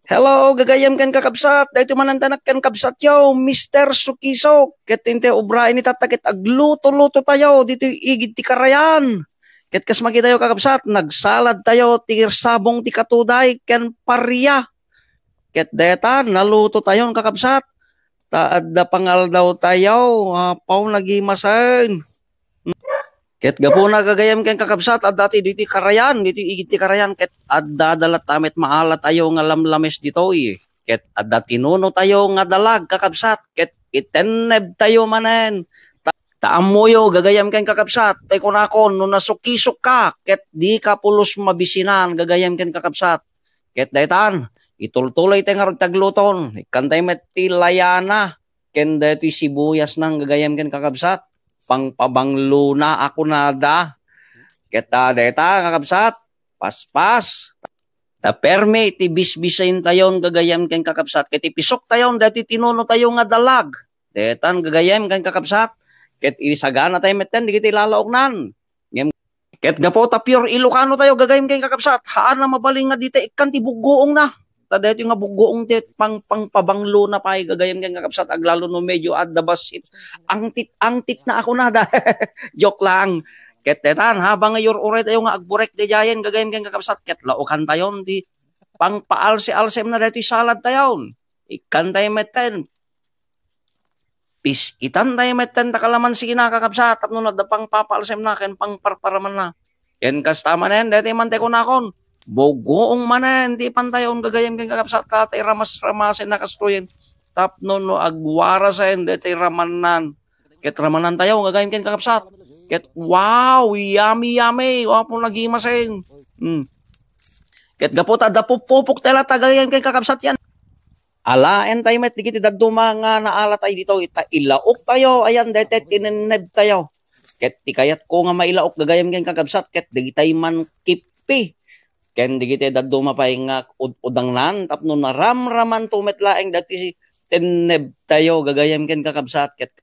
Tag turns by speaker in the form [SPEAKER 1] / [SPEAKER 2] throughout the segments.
[SPEAKER 1] Hello, gagayam kan kakabsat. Dahito manantanak kan kabsat yaw, Mr. Sukiso. Ket tinte ubra ini tatakit agluto-luto tayo dito igid ti karayan. Ket kas makita tayo kakabsat, nagsalad tayo ti sabong ti katuday ken parya. Ket deta naluto tayo kakabsat. Taadda pangal daw tayo, pau nagimasen. Ket gapuna gagayam ken kakabsat at dati diti karayan, diti igit ti karayan ket adda dalat tamet maalat tayo nga lamlames ditoy. Ket adda tinuno tayo nga dalag kakabsat ket iteneb tayo manen. Taamoyo gagayam ken kakabsat tay kunakon no nasukisok ka ket di ka pulos mabisinan gagayam ken kakabsat. Ket daytan itultuloy tay nga tagluton ikantay met ti layana ken dati sibuyas nang gagayam ken kakabsat. Pangpabanglo na ako nada. Kita deta kakabsat, paspas. Ta perme ti bisbisain tayon gagayam ken kakabsat. Ket ipisok tayon dati tinuno tayo nga dalag. Detan gagayam ken kakabsat. Ket isagana tayo metten digiti lalaok nan. Ket gapo ta pure Ilocano tayo gagayam ken kakabsat. Haan na mabaling nga dita ikan ti bugoong na. Tada ito nga bugoong ti pangpabanglo na pa gagayam ken kakabsat aglalo no medyo adda basit. Angtit na ako na da. Joke lang. Ket detan habang ngayon uret tayo nga agburek de jayen gagayam ken kakabsat ket laokan tayon di pangpaalse-alsem na dito salad tayon. Ikan tayo meten. Itan tayo meten takalaman sige na kakabsat tapno na da pangpapaalsem na ken pangparparaman na. Ken kastama na yan dito mante ko nakon. Bogoong manen di pantayon gagayam ken kakabsat ka tay ramas-ramasen na kastoyen tapno no agwara sa ende tay ramanan ket ramanan tayo gagayam ken kakabsat ket wow yummy wapo nagimasen ket gapota da pupuk tela tagayam ken kakabsat yan alaen tayo met digiti dagduma nga naala tayo dito ilaok tayo ayan dete tineneb tayo ket tikayat ko nga mailaok gagayam ken kakabsat ket digitay man kipi ken digiti daddo mapay nga udang nan tapno na ramraman tumet laeng dati si teneb tayo gagayam ken kakabsat ket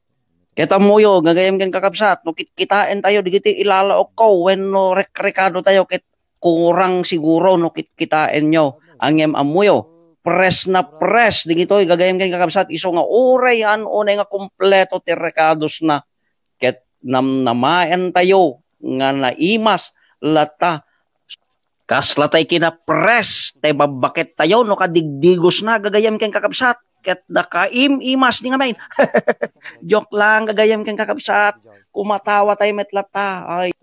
[SPEAKER 1] amoyo gagayam ken kakabsat no kitain tayo digiti ilalaok ko when no rekado tayo ket kurang siguro no kitain nyo angem amoyo press na press digito gagayam ken kakabsat iso nga uray an unay nga kompleto ti rekados na ket namnamaen tayo nga naimas lata kaslatay kinapress, tay babakit tayo, no kadigdigos na, gagayam ken kakabsat, ket nakaim-imas di nga main. Joke lang, gagayam ken kakabsat, kumatawa tayo metlata, ay.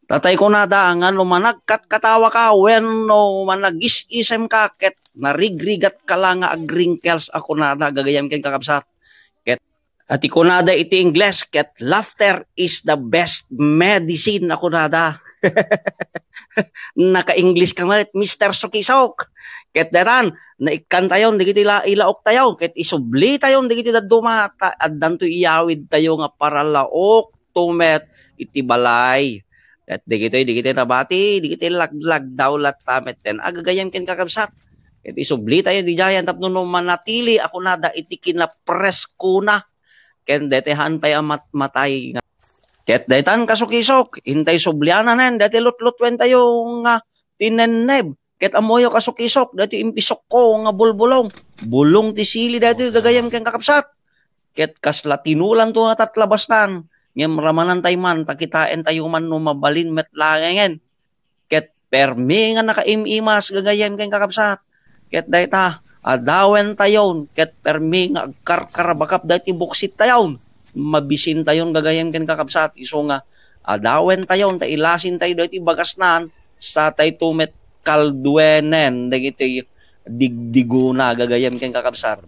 [SPEAKER 1] Tatay ko na da, nga no managkat katawa ka, when no managis-isem ka, ket narigrigat ka lang nga agrinkels ako na da, gagayam ken kakabsat. At ikunada iti Ingles, ket laughter is the best medicine ako nada. Naka-English ka nga, Mr. Sukisok. Ket deran, naikan tayon, digiti ilaok tayo, ket isubli tayon, digiti dadumata, at danto iyawid tayo nga para laok, tumet, iti balay. At digiti nabati, digiti laglag daw tamet ten, agagayam ken kakabsat. Ket isubli tayo, di jayan, tapno no manatili, ako nada, iti kinapres ko na. Ken detehan pay matay nga. Ket detan kasukisok, hintay sublianan nen, deti lutlutwen tayo nga tineneb. Ket amoyo kasukisok, deti impisok ko nga bulbulong. Bulong ti sili deti gagayam ken kakabsat. Ket kasla tinulan to nga tatlabasnan. Ngem ramanan tay man, takitain tayo man no mabalin met langengen. Ket permi nga nakaimimas gagayam ken kakabsat. Ket deta adawen tayon ket permi nga karkarabakap dati buksit tayon mabisin tayon gagayam ken kakabsat iso nga adawen tayon ta ilasin tayo dati bagasnan sa tay tumet kalduenen dagiti digdiguna gagayam ken kakabsat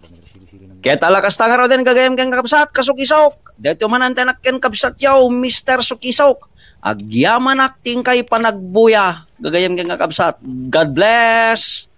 [SPEAKER 1] ket alakas tangaro den gagayam ken kakabsat kasukisok dati manantenak ken kabsat yaw Mr. Sukisok agyaman akting kay panagbuya gagayam ken kakabsat God bless.